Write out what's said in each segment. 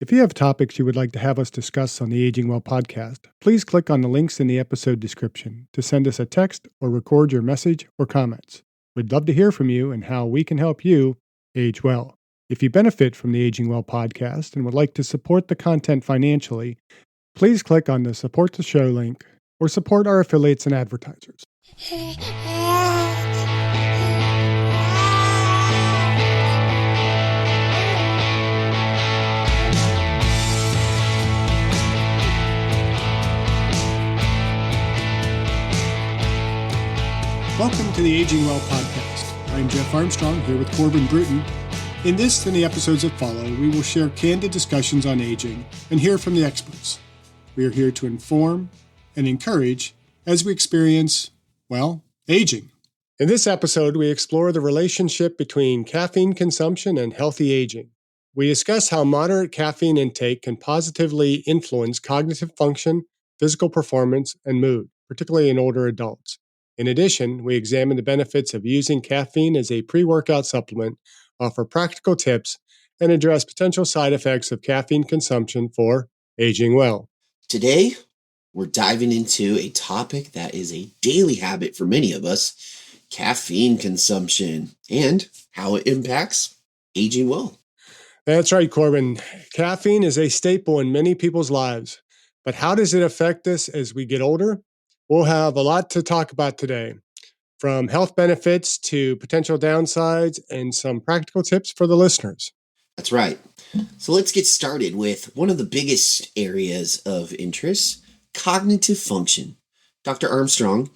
If you have topics you would like to have us discuss on the Aging Well podcast, please click on the links in the episode description to send us a text or record your message or comments. We'd love to hear from you and how we can help you age well. If you benefit from the Aging Well podcast and would like to support the content financially, please click on the Support the Show link or support our affiliates and advertisers. Welcome to the Aging Well podcast. I'm Jeff Armstrong here with Corbin Bruton. In this and the episodes that follow, we will share candid discussions on aging and hear from the experts. We are here to inform and encourage as we experience, aging. In this episode, we explore the relationship between caffeine consumption and healthy aging. We discuss how moderate caffeine intake can positively influence cognitive function, physical performance, and mood, particularly in older adults. In addition, we examine the benefits of using caffeine as a pre-workout supplement, offer practical tips, and address potential side effects of caffeine consumption for aging well. Today, we're diving into a topic that is a daily habit for many of us, caffeine consumption, and how it impacts aging well. That's right, Corbin. Caffeine is a staple in many people's lives, but how does it affect us as we get older? We'll have a lot to talk about today, from health benefits to potential downsides and some practical tips for the listeners. That's right. So let's get started with one of the biggest areas of interest, cognitive function. Dr. Armstrong,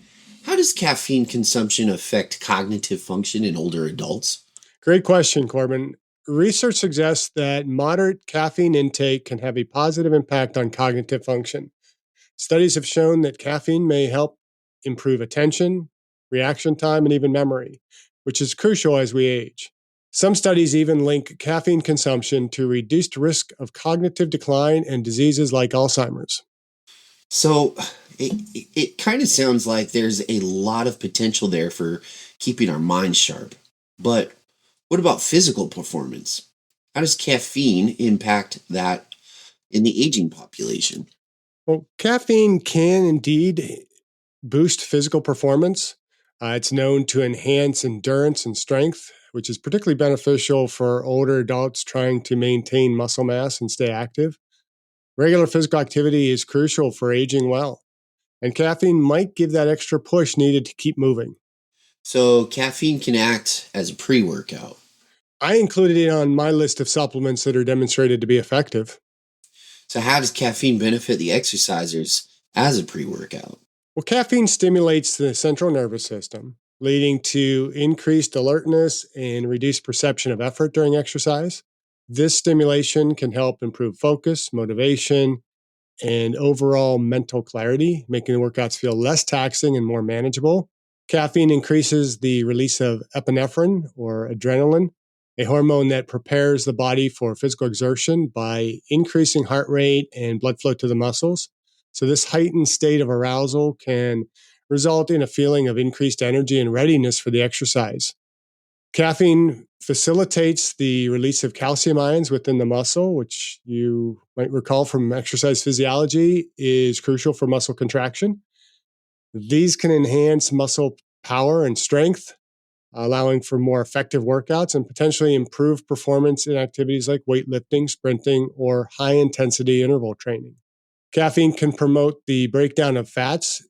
how does caffeine consumption affect cognitive function in older adults? Great question, Corbin. Research suggests that moderate caffeine intake can have a positive impact on cognitive function. Studies have shown that caffeine may help improve attention, reaction time, and even memory, which is crucial as we age. Some studies even link caffeine consumption to reduced risk of cognitive decline and diseases like Alzheimer's. So it kind of sounds like there's a lot of potential there for keeping our minds sharp. But what about physical performance? How does caffeine impact that in the aging population? Well, caffeine can indeed boost physical performance. It's known to enhance endurance and strength, which is particularly beneficial for older adults trying to maintain muscle mass and stay active. Regular physical activity is crucial for aging well, and caffeine might give that extra push needed to keep moving. So caffeine can act as a pre-workout. I included it on my list of supplements that are demonstrated to be effective. So how does caffeine benefit the exercisers as a pre-workout? Well, caffeine stimulates the central nervous system, leading to increased alertness and reduced perception of effort during exercise. This stimulation can help improve focus, motivation, and overall mental clarity, making the workouts feel less taxing and more manageable. Caffeine increases the release of epinephrine or adrenaline, a hormone that prepares the body for physical exertion by increasing heart rate and blood flow to the muscles. So this heightened state of arousal can result in a feeling of increased energy and readiness for the exercise. Caffeine facilitates the release of calcium ions within the muscle, which you might recall from exercise physiology is crucial for muscle contraction. These can enhance muscle power and strength, allowing for more effective workouts and potentially improve performance in activities like weightlifting, sprinting, or high-intensity interval training. Caffeine can promote the breakdown of fats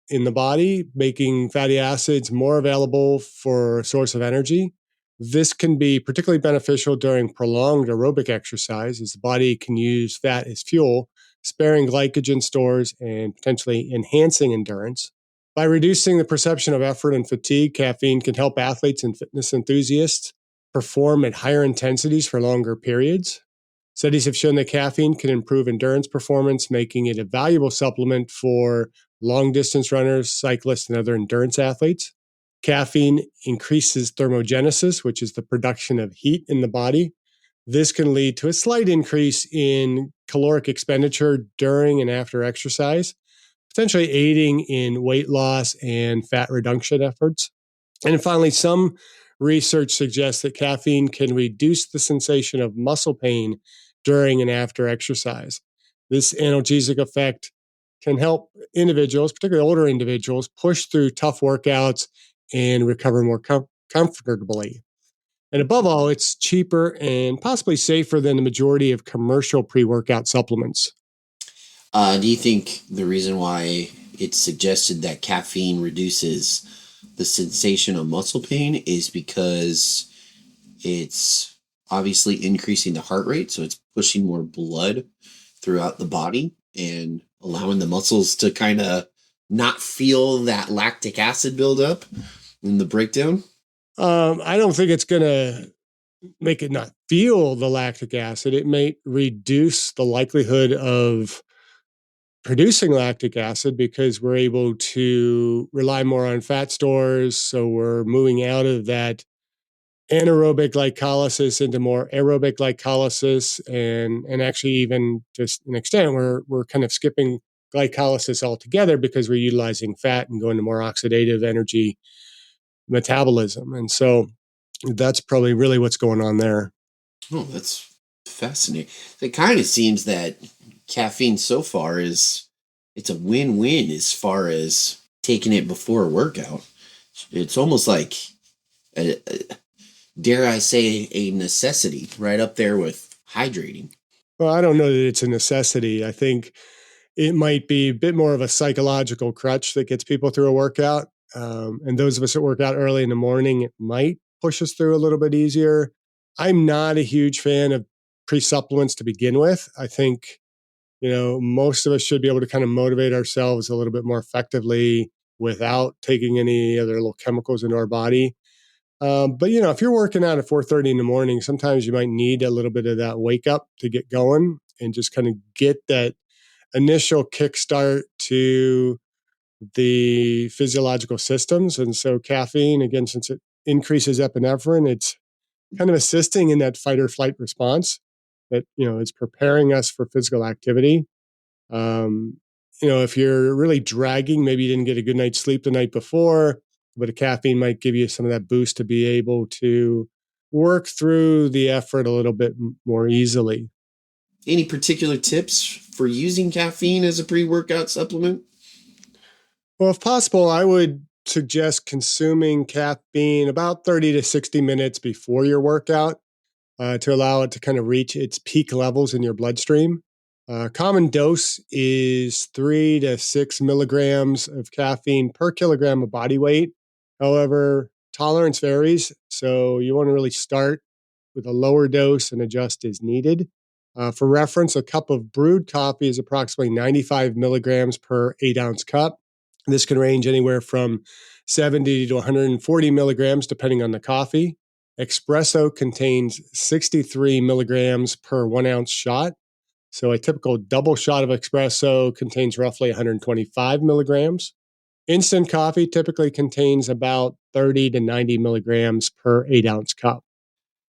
in the body, making fatty acids more available for a source of energy. This can be particularly beneficial during prolonged aerobic exercise, as the body can use fat as fuel, sparing glycogen stores and potentially enhancing endurance. By reducing the perception of effort and fatigue, caffeine can help athletes and fitness enthusiasts perform at higher intensities for longer periods. Studies have shown that caffeine can improve endurance performance, making it a valuable supplement for long-distance runners, cyclists, and other endurance athletes. Caffeine increases thermogenesis, which is the production of heat in the body. This can lead to a slight increase in caloric expenditure during and after exercise, potentially aiding in weight loss and fat reduction efforts. And finally, some research suggests that caffeine can reduce the sensation of muscle pain during and after exercise. This analgesic effect can help individuals, particularly older individuals, push through tough workouts and recover more comfortably. And above all, it's cheaper and possibly safer than the majority of commercial pre workout supplements. Do you think the reason why it's suggested that caffeine reduces the sensation of muscle pain is because it's obviously increasing the heart rate, so it's pushing more blood throughout the body and allowing the muscles to kind of not feel that lactic acid buildup in the breakdown? I don't think it's going to make it not feel the lactic acid. It may reduce the likelihood of producing lactic acid because we're able to rely more on fat stores. So we're moving out of that anaerobic glycolysis into more aerobic glycolysis, and actually even just an extent we're kind of skipping glycolysis altogether because we're utilizing fat and going to more oxidative energy metabolism. And so that's probably really what's going on there. Oh, that's fascinating. It kind of seems that caffeine so far it's a win-win as far as taking it before a workout. It's almost like dare I say, a necessity right up there with hydrating. Well, I don't know that it's a necessity. I think it might be a bit more of a psychological crutch that gets people through a workout. And those of us that work out early in the morning, it might push us through a little bit easier. I'm not a huge fan of pre-supplements to begin with. I think, most of us should be able to kind of motivate ourselves a little bit more effectively without taking any other little chemicals into our body. But if you're working out at 4:30 in the morning, sometimes you might need a little bit of that wake up to get going and just kind of get that initial kickstart to the physiological systems. And so caffeine, again, since it increases epinephrine, it's kind of assisting in that fight or flight response that, is preparing us for physical activity. Um, if you're really dragging, maybe you didn't get a good night's sleep the night before, but a caffeine might give you some of that boost to be able to work through the effort a little bit more easily. Any particular tips for using caffeine as a pre-workout supplement? Well, if possible, I would suggest consuming caffeine about 30 to 60 minutes before your workout to allow it to kind of reach its peak levels in your bloodstream. Common dose is 3 to 6 milligrams of caffeine per kilogram of body weight. However, tolerance varies, so you want to really start with a lower dose and adjust as needed. For reference, a cup of brewed coffee is approximately 95 milligrams per 8-ounce cup. This can range anywhere from 70 to 140 milligrams, depending on the coffee. Espresso contains 63 milligrams per 1-ounce shot. So a typical double shot of espresso contains roughly 125 milligrams. Instant coffee typically contains about 30 to 90 milligrams per 8-ounce cup.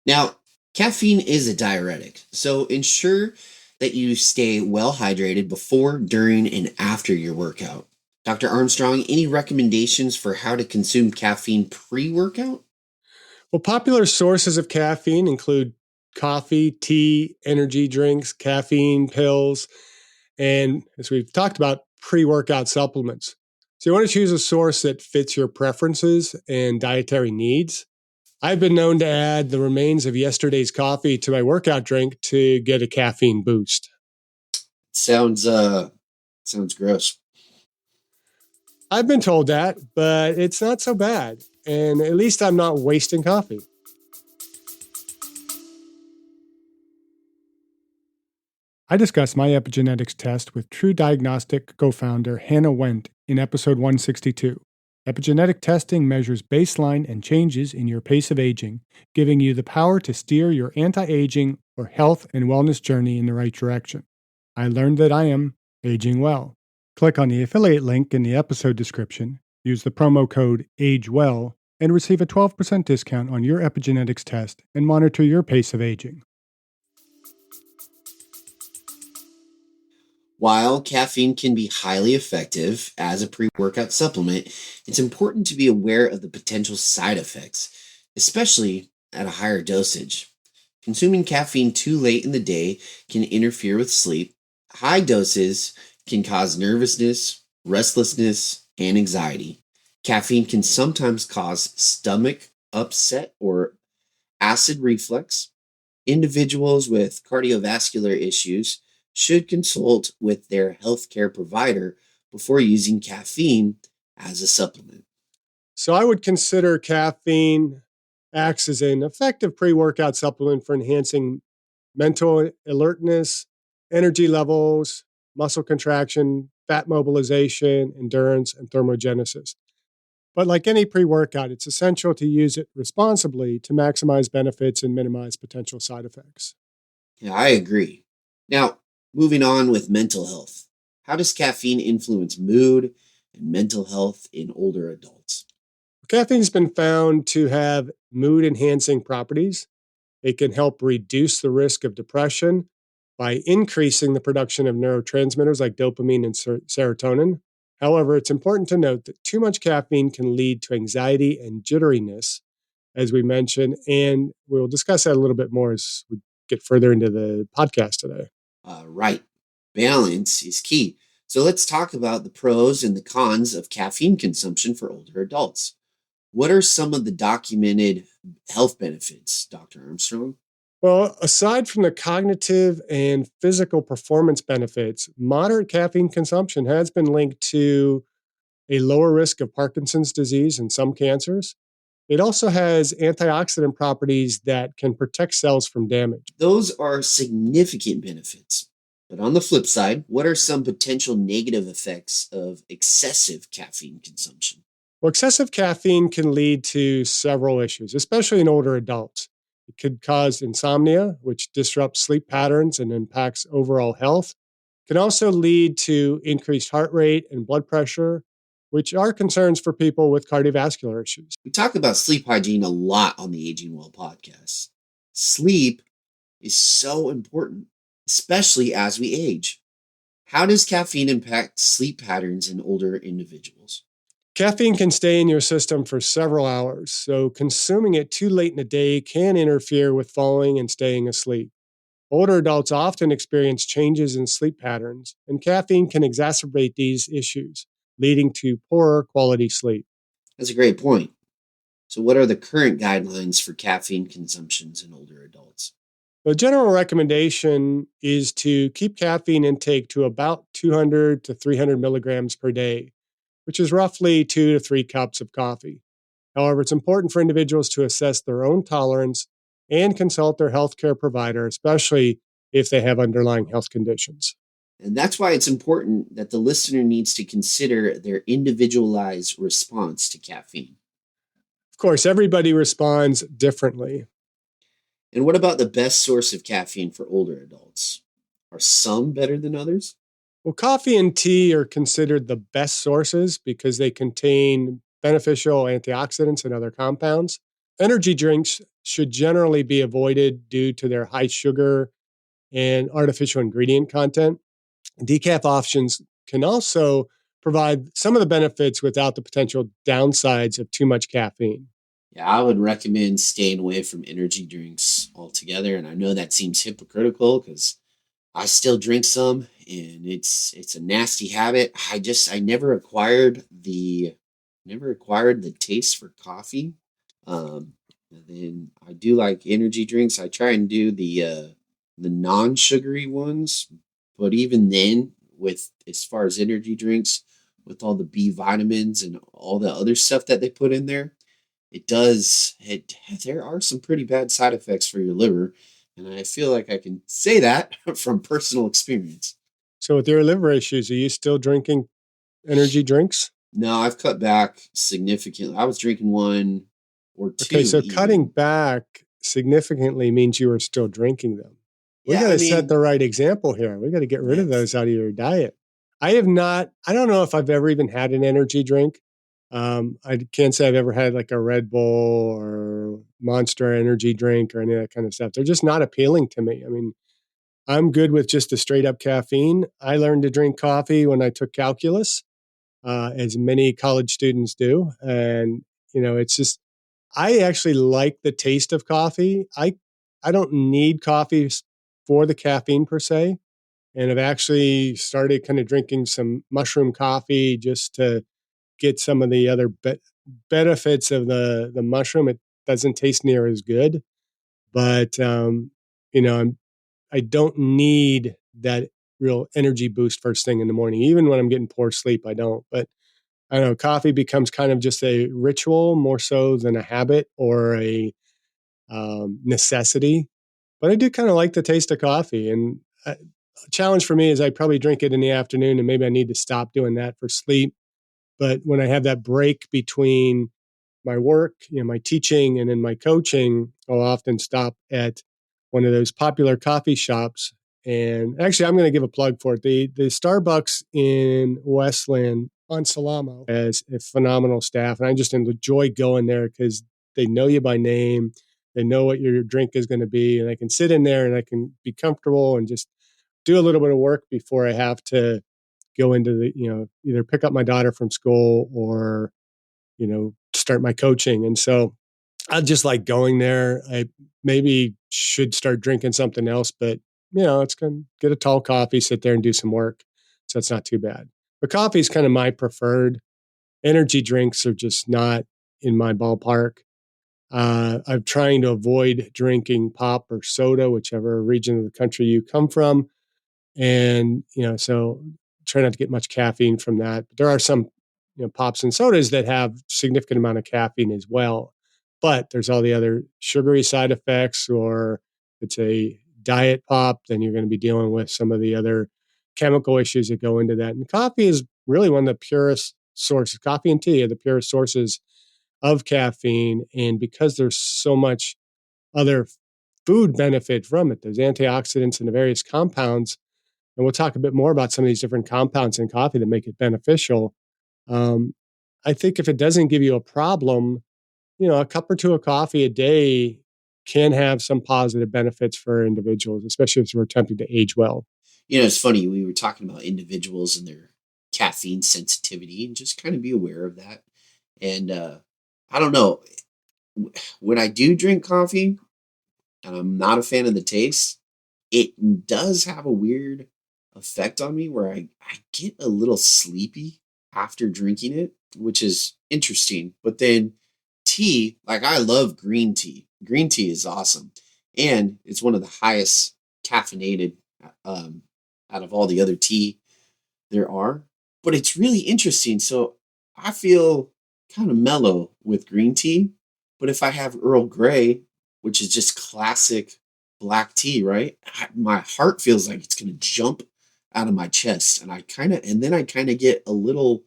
Now, caffeine is a diuretic, so ensure that you stay well hydrated before, during, and after your workout. Dr. Armstrong, any recommendations for how to consume caffeine pre-workout? Well, popular sources of caffeine include coffee, tea, energy drinks, caffeine pills, and as we've talked about, pre-workout supplements. So you want to choose a source that fits your preferences and dietary needs. I've been known to add the remains of yesterday's coffee to my workout drink to get a caffeine boost. Sounds gross. I've been told that, but it's not so bad. And at least I'm not wasting coffee. I discussed my epigenetics test with True Diagnostic co-founder Hannah Wendt in episode 162. Epigenetic testing measures baseline and changes in your pace of aging, giving you the power to steer your anti-aging or health and wellness journey in the right direction. I learned that I am aging well. Click on the affiliate link in the episode description, use the promo code AGEWELL, and receive a 12% discount on your epigenetics test and monitor your pace of aging. While caffeine can be highly effective as a pre-workout supplement, it's important to be aware of the potential side effects, especially at a higher dosage. Consuming caffeine too late in the day can interfere with sleep. High doses can cause nervousness, restlessness, and anxiety. Caffeine can sometimes cause stomach upset or acid reflux. Individuals with cardiovascular issues should consult with their healthcare provider before using caffeine as a supplement. So I would consider caffeine acts as an effective pre-workout supplement for enhancing mental alertness, energy levels, muscle contraction, fat mobilization, endurance, and thermogenesis. But like any pre workout, it's essential to use it responsibly to maximize benefits and minimize potential side effects. Yeah, I agree. Now, moving on with mental health. How does caffeine influence mood and mental health in older adults? Caffeine's been found to have mood enhancing properties. It can help reduce the risk of depression by increasing the production of neurotransmitters like dopamine and serotonin. However, it's important to note that too much caffeine can lead to anxiety and jitteriness, as we mentioned, and we'll discuss that a little bit more as we get further into the podcast today. Right. Balance is key. So let's talk about the pros and the cons of caffeine consumption for older adults. What are some of the documented health benefits, Dr. Armstrong? Well, aside from the cognitive and physical performance benefits, moderate caffeine consumption has been linked to a lower risk of Parkinson's disease and some cancers. It also has antioxidant properties that can protect cells from damage. Those are significant benefits. But on the flip side, what are some potential negative effects of excessive caffeine consumption? Well, excessive caffeine can lead to several issues, especially in older adults. It could cause insomnia, which disrupts sleep patterns and impacts overall health. It can also lead to increased heart rate and blood pressure, which are concerns for people with cardiovascular issues. We talk about sleep hygiene a lot on the Aging Well podcast. Sleep is so important, especially as we age. How does caffeine impact sleep patterns in older individuals? Caffeine can stay in your system for several hours, so consuming it too late in the day can interfere with falling and staying asleep. Older adults often experience changes in sleep patterns, and caffeine can exacerbate these issues, leading to poorer quality sleep. That's a great point. So, what are the current guidelines for caffeine consumptions in older adults? The general recommendation is to keep caffeine intake to about 200 to 300 milligrams per day, which is roughly 2 to 3 cups of coffee. However, it's important for individuals to assess their own tolerance and consult their healthcare provider, especially if they have underlying health conditions. And that's why it's important that the listener needs to consider their individualized response to caffeine. Of course, everybody responds differently. And what about the best source of caffeine for older adults? Are some better than others? Well, coffee and tea are considered the best sources because they contain beneficial antioxidants and other compounds. Energy drinks should generally be avoided due to their high sugar and artificial ingredient content. Decaf options can also provide some of the benefits without the potential downsides of too much caffeine. Yeah, I would recommend staying away from energy drinks altogether. And I know that seems hypocritical because I still drink some and it's a nasty habit. I never acquired the taste for coffee. And then I do like energy drinks. I try and do the non-sugary ones, but even then with as far as energy drinks with all the B vitamins and all the other stuff that they put in there, there are some pretty bad side effects for your liver, and I feel like I can say that from personal experience. So, with your liver issues, are you still drinking energy drinks? No, I've cut back significantly. I was drinking one or Okay, two so cutting even. back significantly means you are still drinking them. We Yeah, got I to set mean, the right example here. We got to get rid of yes. those out of your diet. I don't know if I've ever even had an energy drink. I can't say I've ever had like a Red Bull or Monster energy drink or any of that kind of stuff. They're just not appealing to me. I mean, I'm good with just the straight up caffeine. I learned to drink coffee when I took calculus, as many college students do. And, it's just, I actually like the taste of coffee. I don't need coffee for the caffeine per se. And I've actually started kind of drinking some mushroom coffee just to get some of the other benefits of the mushroom. It doesn't taste near as good, but you know, I don't need that real energy boost first thing in the morning. Even when I'm getting poor sleep, I don't. But I don't know, coffee becomes kind of just a ritual more so than a habit or a necessity. But I do kind of like the taste of coffee. And a challenge for me is I probably drink it in the afternoon, and maybe I need to stop doing that for sleep. But when I have that break between my work, my teaching, and then my coaching, I'll often stop at one of those popular coffee shops. And actually, I'm going to give a plug for it. The Starbucks in Westland on Salamo has a phenomenal staff, and I just enjoy going there because they know you by name, they know what your drink is going to be, and I can sit in there and I can be comfortable and just do a little bit of work before I have to go into either pick up my daughter from school or start my coaching. And so I just like going there. I maybe should start drinking something else, but it's going to get a tall coffee, sit there and do some work. So it's not too bad. But coffee is kind of my preferred. Energy drinks are just not in my ballpark. I'm trying to avoid drinking pop or soda, whichever region of the country you come from. And, so try not to get much caffeine from that. But there are some, pops and sodas that have significant amount of caffeine as well. But there's all the other sugary side effects, or if it's a diet pop, then you're going to be dealing with some of the other chemical issues that go into that. And coffee is really one of the purest sources. Coffee and tea are the purest sources of caffeine. And because there's so much other food benefit from it, there's antioxidants and the various compounds, and we'll talk a bit more about some of these different compounds in coffee that make it beneficial. Um, I think if it doesn't give you a problem, a cup or two of coffee a day can have some positive benefits for individuals, especially if we're attempting to age well. It's funny. We were talking about individuals and their caffeine sensitivity, and just kind of be aware of that. And I don't know. When I do drink coffee, and I'm not a fan of the taste, it does have a weird effect on me where I get a little sleepy after drinking it, which is interesting. But then tea, like I love green tea. Green tea is awesome. And it's one of the highest caffeinated um, out of all the other tea there are. But it's really interesting. So I feel kind of mellow with green tea. But if I have Earl Grey, which is just classic black tea, right? My heart feels like it's going to jump out of my chest. And then I kind of get a little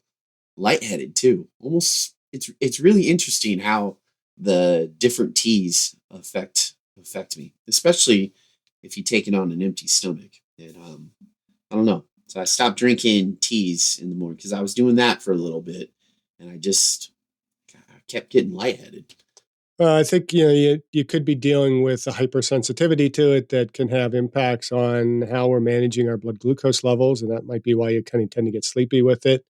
lightheaded too. Almost, it's really interesting how the different teas affect me, especially if you take it on an empty stomach. And I don't know. So I stopped drinking teas in the morning because I was doing that for a little bit, and I kept getting lightheaded. Well, I think you could be dealing with a hypersensitivity to it that can have impacts on how we're managing our blood glucose levels, and that might be why you kind of tend to get sleepy with it.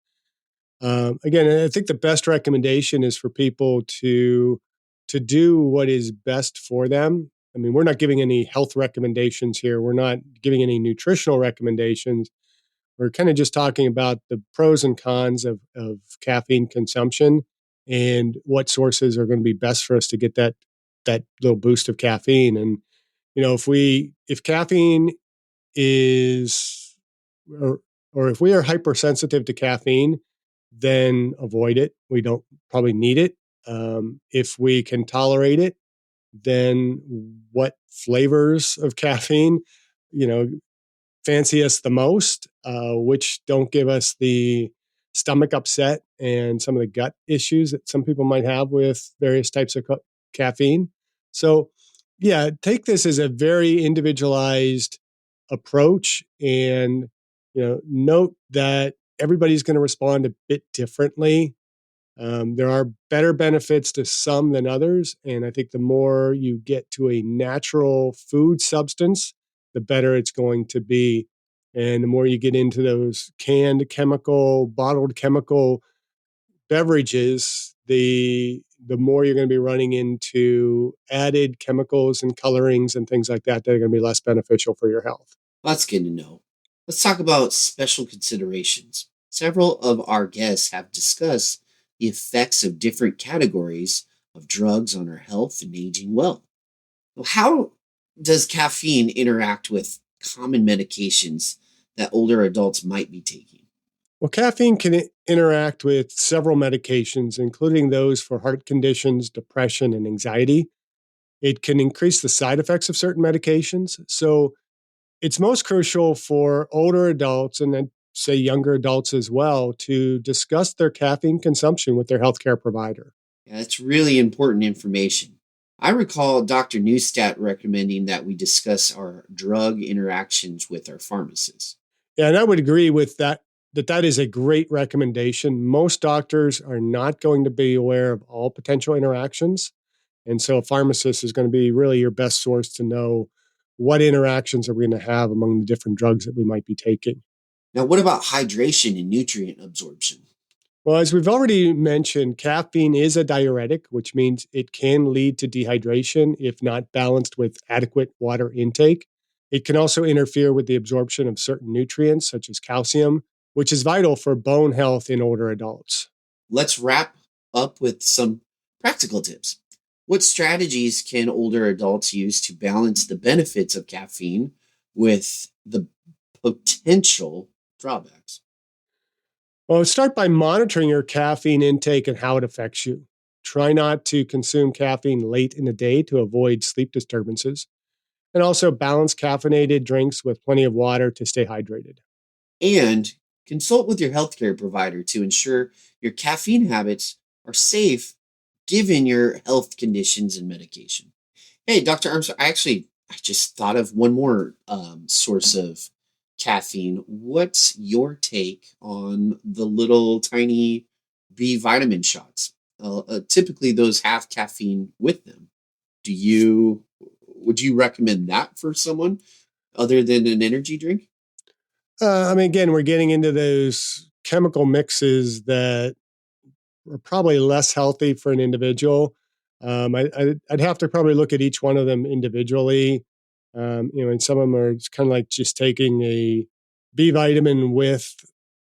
Again, I think the best recommendation is for people to do what is best for them. I mean, we're not giving any health recommendations here. We're not giving any nutritional recommendations. We're kind of just talking about the pros and cons of caffeine consumption and what sources are going to be best for us to get that little boost of caffeine. And if caffeine is or or if we are hypersensitive to caffeine, then avoid it. We don't probably need it. If we can tolerate it, then what flavors of caffeine, you know, fancy us the most, which don't give us the stomach upset and some of the gut issues that some people might have with various types of caffeine. So, yeah, take this as a very individualized approach, and note that everybody's going to respond a bit differently. There are better benefits to some than others. And I think the more you get to a natural food substance, the better it's going to be. And the more you get into those canned chemical, bottled chemical beverages, the the more you're going to be running into added chemicals and colorings and things like that are going to be less beneficial for your health. That's good to know. Let's talk about special considerations. Several of our guests have discussed the effects of different categories of drugs on our health and aging well. Well, how does caffeine interact with common medications that older adults might be taking? Well, caffeine can interact with several medications, including those for heart conditions, depression, and anxiety. It can increase the side effects of certain medications. So it's most crucial for older adults and then say younger adults as well to discuss their caffeine consumption with their healthcare provider. Yeah, that's really important information. I recall Dr. Neustadt recommending that we discuss our drug interactions with our pharmacist. Yeah, and I would agree with that. That is a great recommendation. Most doctors are not going to be aware of all potential interactions. And so a pharmacist is going to be really your best source to know what interactions are we going to have among the different drugs that we might be taking. Now, what about hydration and nutrient absorption? Well, as we've already mentioned, caffeine is a diuretic, which means it can lead to dehydration if not balanced with adequate water intake. It can also interfere with the absorption of certain nutrients, such as calcium, which is vital for bone health in older adults. Let's wrap up with some practical tips. What strategies can older adults use to balance the benefits of caffeine with the potential drawbacks? Well, start by monitoring your caffeine intake and how it affects you. Try not to consume caffeine late in the day to avoid sleep disturbances. And also balance caffeinated drinks with plenty of water to stay hydrated. And consult with your healthcare provider to ensure your caffeine habits are safe given your health conditions and medication. Hey, Dr. Armstrong, I just thought of one more source of caffeine. What's your take on the little tiny B vitamin shots? Typically, those have caffeine with them. Do you would you recommend that for someone other than an energy drink? Again, we're getting into those chemical mixes that are probably less healthy for an individual. I'd have to probably look at each one of them individually. And some of them are kind of like just taking a B vitamin with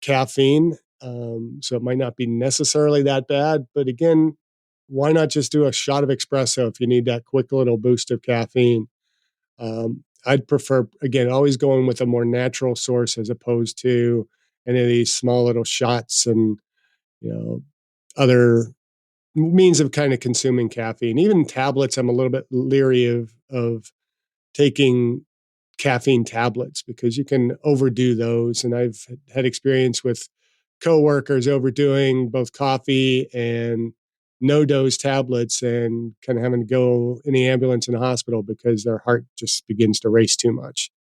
caffeine. So it might not be necessarily that bad. But again, why not just do a shot of espresso if you need that quick little boost of caffeine? I'd prefer, again, always going with a more natural source as opposed to any of these small little shots and, you know, other means of kind of consuming caffeine. Even tablets, I'm a little bit leery of taking caffeine tablets because you can overdo those. And I've had experience with coworkers overdoing both coffee and no dose tablets and kind of having to go in the ambulance in the hospital because their heart just begins to race too much.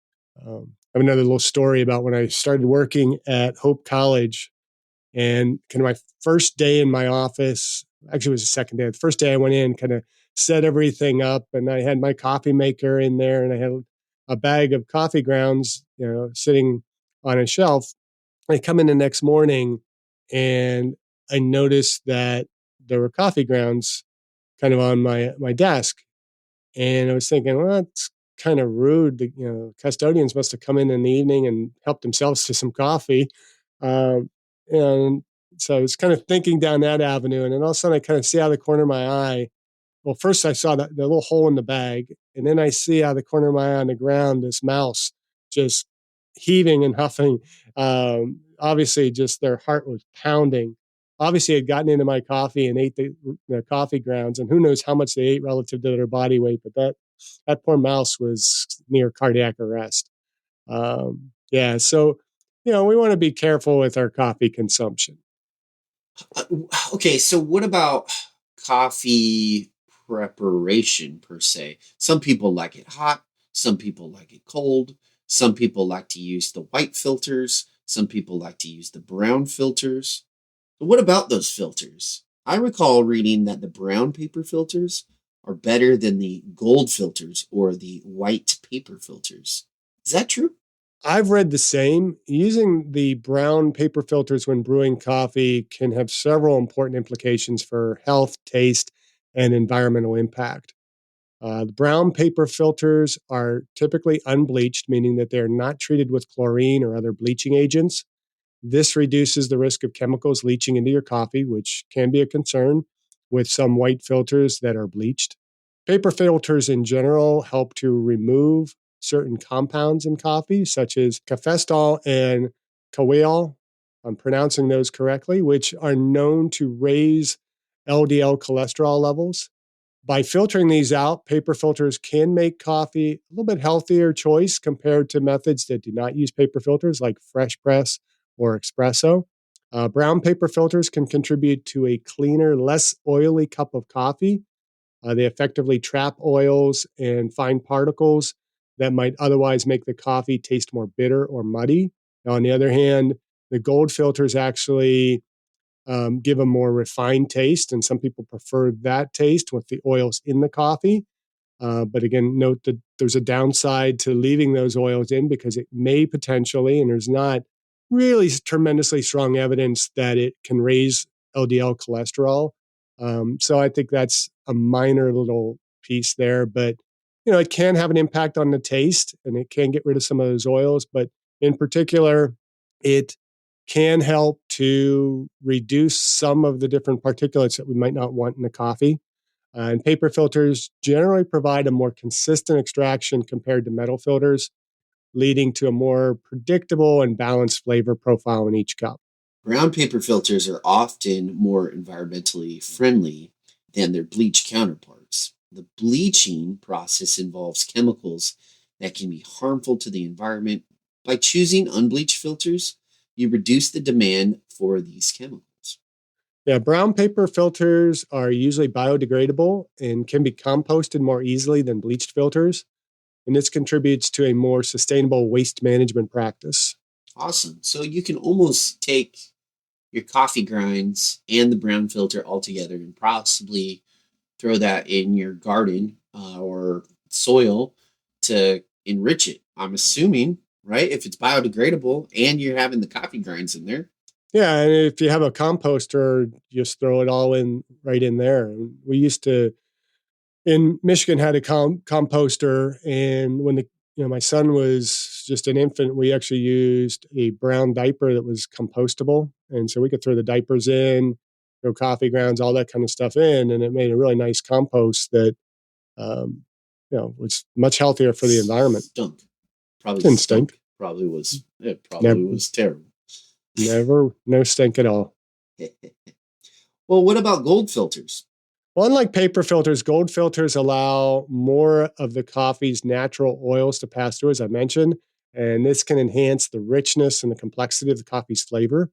I have another little story about when I started working at Hope College and kind of my first day in my office. Actually, it was the second day. The first day I went in, kind of set everything up, and I had my coffee maker in there, and I had a bag of coffee grounds, sitting on a shelf. I come in the next morning, and I noticed that there were coffee grounds kind of on my desk, and I was thinking, well, that's kind of rude. Custodians must have come in the evening and helped themselves to some coffee. Um, and so I was kind of thinking down that avenue. And then all of a sudden I kind of see out of the corner of my eye. Well, first I saw the little hole in the bag. And then I see out of the corner of my eye on the ground, this mouse just heaving and huffing. Obviously just their heart was pounding. Obviously had gotten into my coffee and ate the coffee grounds, and who knows how much they ate relative to their body weight, but that poor mouse was near cardiac arrest. Yeah, so we want to be careful with our coffee consumption. Uh, okay, so what about coffee preparation per se? Some people like it hot, some people like it cold, some people like to use the white filters, some people like to use the brown filters. But what about those filters? I recall reading that the brown paper filters are better than the gold filters or the white paper filters. Is that true? I've read the same. Using the brown paper filters when brewing coffee can have several important implications for health, taste, and environmental impact. The brown paper filters are typically unbleached, meaning that they're not treated with chlorine or other bleaching agents. This reduces the risk of chemicals leaching into your coffee, which can be a concern with some white filters that are bleached. Paper filters in general help to remove certain compounds in coffee, such as caffeine and kaweol, I'm pronouncing those correctly, which are known to raise LDL cholesterol levels. By filtering these out, paper filters can make coffee a little bit healthier choice compared to methods that do not use paper filters like fresh press or espresso. Brown paper filters can contribute to a cleaner, less oily cup of coffee. They effectively trap oils and fine particles that might otherwise make the coffee taste more bitter or muddy. Now, on the other hand, the gold filters actually give a more refined taste, and some people prefer that taste with the oils in the coffee. But again, note that there's a downside to leaving those oils in because it may potentially, and there's not really tremendously strong evidence that it can raise LDL cholesterol. So I think that's a minor little piece there, but it can have an impact on the taste, and it can get rid of some of those oils. But in particular, it can help to reduce some of the different particulates that we might not want in the coffee. And paper filters generally provide a more consistent extraction compared to metal filters, leading to a more predictable and balanced flavor profile in each cup. Brown paper filters are often more environmentally friendly than their bleach counterparts. The bleaching process involves chemicals that can be harmful to the environment. By choosing unbleached filters, you reduce the demand for these chemicals. Yeah, brown paper filters are usually biodegradable and can be composted more easily than bleached filters. And this contributes to a more sustainable waste management practice. Awesome. So you can almost take your coffee grinds and the brown filter all together and possibly throw that in your garden or soil to enrich it. I'm assuming, right? If it's biodegradable and you're having the coffee grinds in there. Yeah, and if you have a composter, just throw it all in right in there. We used to in Michigan had a composter, and when my son was just an infant, we actually used a brown diaper that was compostable, and so we could throw the diapers in, throw coffee grounds, all that kind of stuff in, and it made a really nice compost that um, was much healthier for the environment. Stunk. Probably Didn't stink. stunk. Probably was. It probably was terrible. Never, no stink at all. Well, what about gold filters? Well, unlike paper filters, gold filters allow more of the coffee's natural oils to pass through, as I mentioned, and this can enhance the richness and the complexity of the coffee's flavor.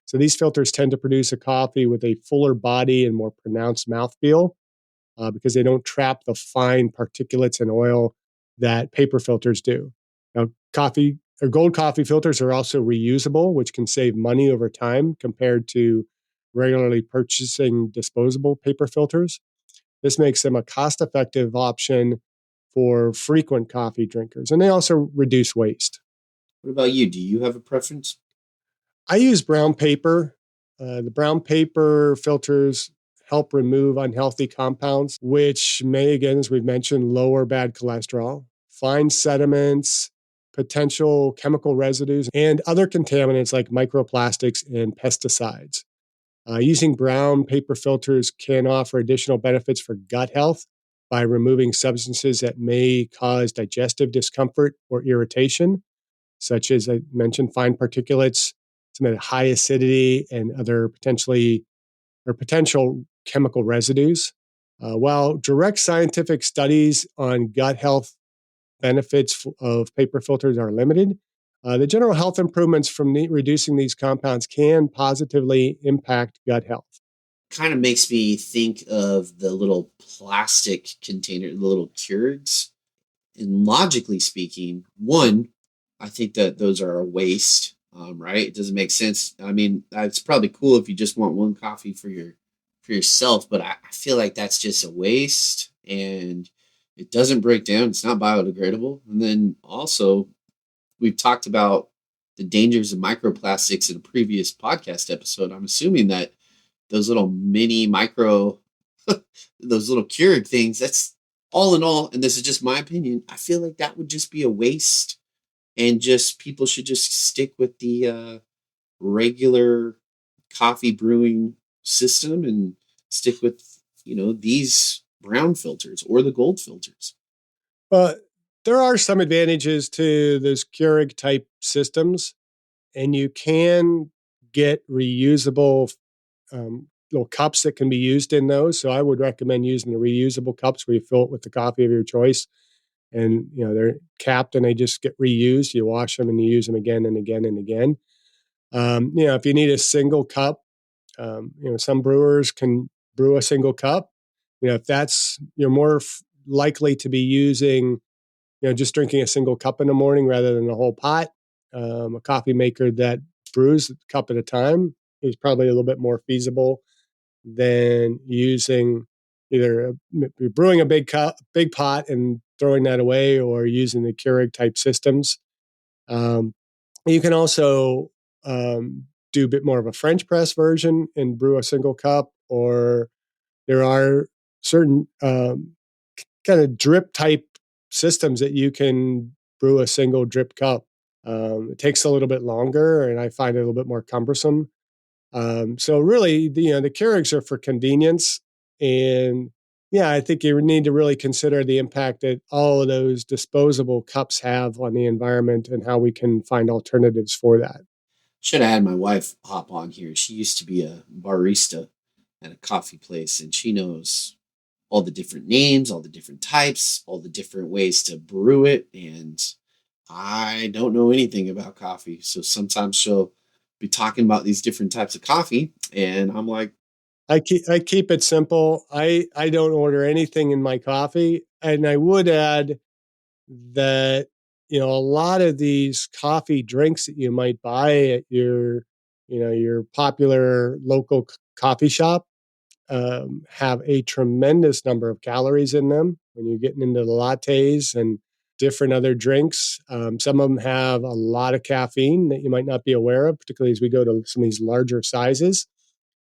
So these filters tend to produce a coffee with a fuller body and more pronounced mouthfeel because they don't trap the fine particulates and oil that paper filters do. Now, coffee or gold coffee filters are also reusable, which can save money over time compared to regularly purchasing disposable paper filters. This makes them a cost effective option for frequent coffee drinkers, and they also reduce waste. What about you? Do you have a preference? I use brown paper. The brown paper filters help remove unhealthy compounds, which may, again, as we've mentioned, lower bad cholesterol, fine sediments, potential chemical residues, and other contaminants like microplastics and pesticides. Using brown paper filters can offer additional benefits for gut health by removing substances that may cause digestive discomfort or irritation, such as I mentioned, fine particulates, some of the high acidity, and other potential chemical residues. While direct scientific studies on gut health benefits of paper filters are limited, the general health improvements from reducing these compounds can positively impact gut health. Kind of makes me think of the little plastic container, the little Keurigs. And logically speaking, one, I think that those are a waste, right? It doesn't make sense. I mean, it's probably cool if you just want one coffee for yourself, but I feel like that's just a waste, and it doesn't break down. It's not biodegradable, and then also we've talked about the dangers of microplastics in a previous podcast episode. I'm assuming that those little mini micro, those little Keurig things, that's all in all, and this is just my opinion, I feel like that would just be a waste, and just people should just stick with the regular coffee brewing system and stick with, these brown filters or the gold filters. But there are some advantages to those Keurig type systems, and you can get reusable little cups that can be used in those. So I would recommend using the reusable cups where you fill it with the coffee of your choice. And they're capped and they just get reused. You wash them and you use them again and again and again. If you need a single cup, some brewers can brew a single cup. If that's you're more likely to be using, just drinking a single cup in the morning rather than a whole pot. A coffee maker that brews a cup at a time is probably a little bit more feasible than using either brewing a big pot and throwing that away, or using the Keurig type systems. You can also do a bit more of a French press version and brew a single cup, or there are certain kind of drip type systems that you can brew a single drip cup. It takes a little bit longer, and I find it a little bit more cumbersome. So really, the Keurigs are for convenience, and yeah, I think you need to really consider the impact that all of those disposable cups have on the environment and how we can find alternatives for that. Should have had my wife hop on here. She used to be a barista at a coffee place, and she knows all the different names, all the different types, all the different ways to brew it. And I don't know anything about coffee. So sometimes she'll be talking about these different types of coffee, and I'm like, I keep it simple. I don't order anything in my coffee, and I would add that a lot of these coffee drinks that you might buy at your popular local coffee shop have a tremendous number of calories in them when you're getting into the lattes and different other drinks. Some of them have a lot of caffeine that you might not be aware of, particularly as we go to some of these larger sizes.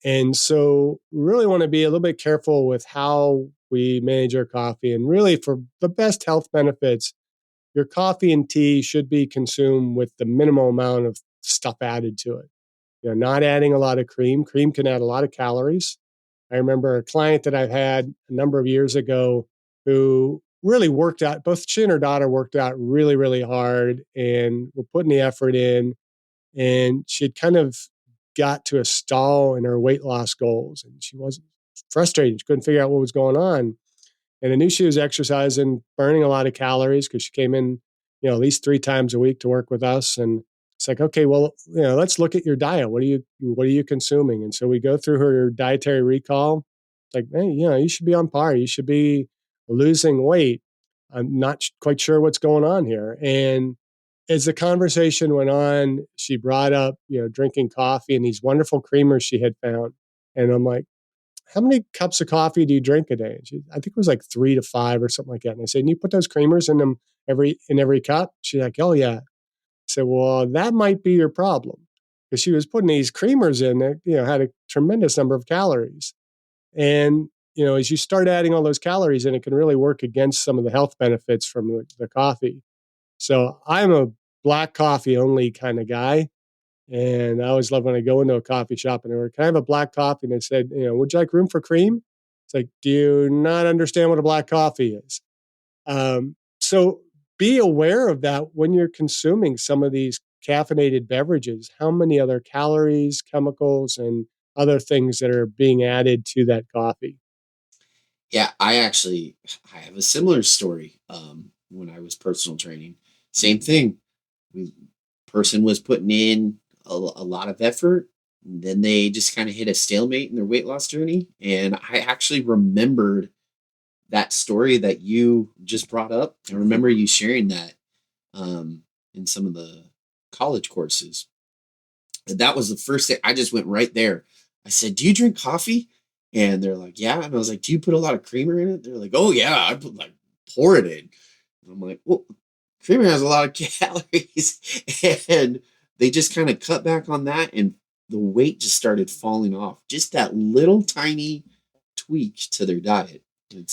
And so, really want to be a little bit careful with how we manage our coffee. And really, for the best health benefits, your coffee and tea should be consumed with the minimal amount of stuff added to it. Not adding a lot of cream. Cream can add a lot of calories. I remember a client that I've had a number of years ago who really worked out, both she and her daughter worked out really, really hard and were putting the effort in. And she'd kind of got to a stall in her weight loss goals. And she was frustrated. She couldn't figure out what was going on. And I knew she was exercising, burning a lot of calories because she came in, at least 3 times a week to work with us. And it's like, okay, well, let's look at your diet. What are you consuming? And so we go through her dietary recall. It's like, hey, you should be on par. You should be losing weight. I'm not quite sure what's going on here. And as the conversation went on, she brought up, drinking coffee and these wonderful creamers she had found. And I'm like, how many cups of coffee do you drink a day? And I think it was like 3 to 5 or something like that. And I said, and you put those creamers in them in every cup? She's like, oh yeah. I said, well, that might be your problem. Because she was putting these creamers in that, had a tremendous number of calories. And, as you start adding all those calories in, it can really work against some of the health benefits from the coffee. So I'm a black coffee only kind of guy. And I always love when I go into a coffee shop and they were, can I have a black coffee? And they said, would you like room for cream? It's like, do you not understand what a black coffee is? So be aware of that when you're consuming some of these caffeinated beverages, how many other calories, chemicals, and other things that are being added to that coffee. yeah, I have a similar story. When I was personal training, same thing. We person was putting in a lot of effort. And then they just kind of hit a stalemate in their weight loss journey. And I actually remembered that story that you just brought up. I remember you sharing that in some of the college courses. And that was the first thing. I just went right there. I said, "Do you drink coffee?" And they're like, "Yeah." And I was like, "Do you put a lot of creamer in it?" They're like, "Oh yeah, I put like pour it in." And I'm like, "Well, Creamer has a lot of calories, and they just kind of cut back on that, and the weight just started falling off. Just that little tiny tweak to their diet. It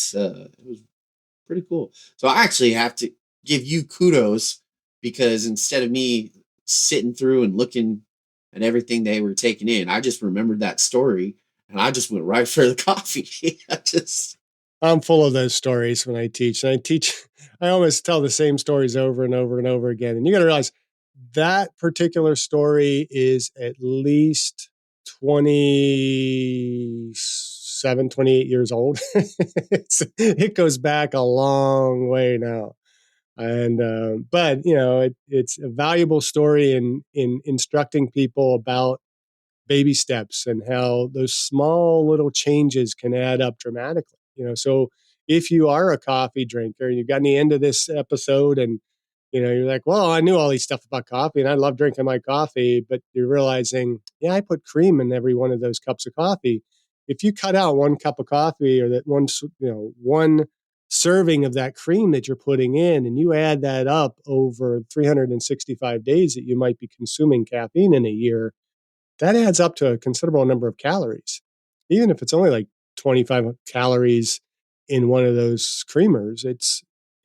was pretty cool. So I actually have to give you kudos because instead of me sitting through and looking at everything they were taking in, I just remembered that story and I just went right for the coffee. I'm full of those stories when I teach. And I always tell the same stories over and over and over again. And you got to realize that particular story is at least 27, 28 years old. It goes back a long way now. And, but it's a valuable story in instructing people about baby steps and how those small little changes can add up dramatically. So if you are a coffee drinker and you've gotten the end of this episode and you're like, well, I knew all these stuff about coffee and I love drinking my coffee, but you're realizing, yeah, I put cream in every one of those cups of coffee. If you cut out one cup of coffee or that one serving of that cream that you're putting in, and you add that up over 365 days that you might be consuming caffeine in a year, that adds up to a considerable number of calories. Even if it's only like 25 calories in one of those creamers,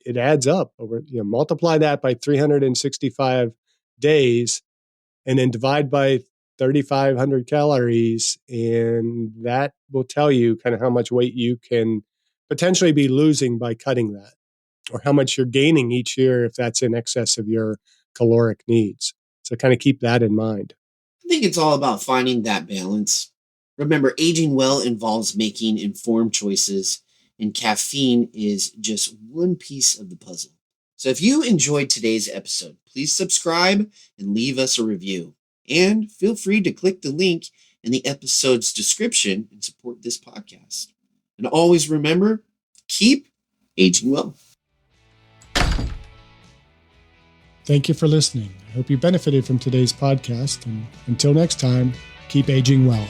it adds up over, multiply that by 365 days and then divide by 3,500 calories. And that will tell you kind of how much weight you can potentially be losing by cutting that, or how much you're gaining each year if that's in excess of your caloric needs. So kind of keep that in mind. I think it's all about finding that balance. Remember, aging well involves making informed choices, and caffeine is just one piece of the puzzle. So if you enjoyed today's episode, please subscribe and leave us a review. And feel free to click the link in the episode's description and support this podcast. And always remember, keep aging well. Thank you for listening. I hope you benefited from today's podcast. And until next time, keep aging well.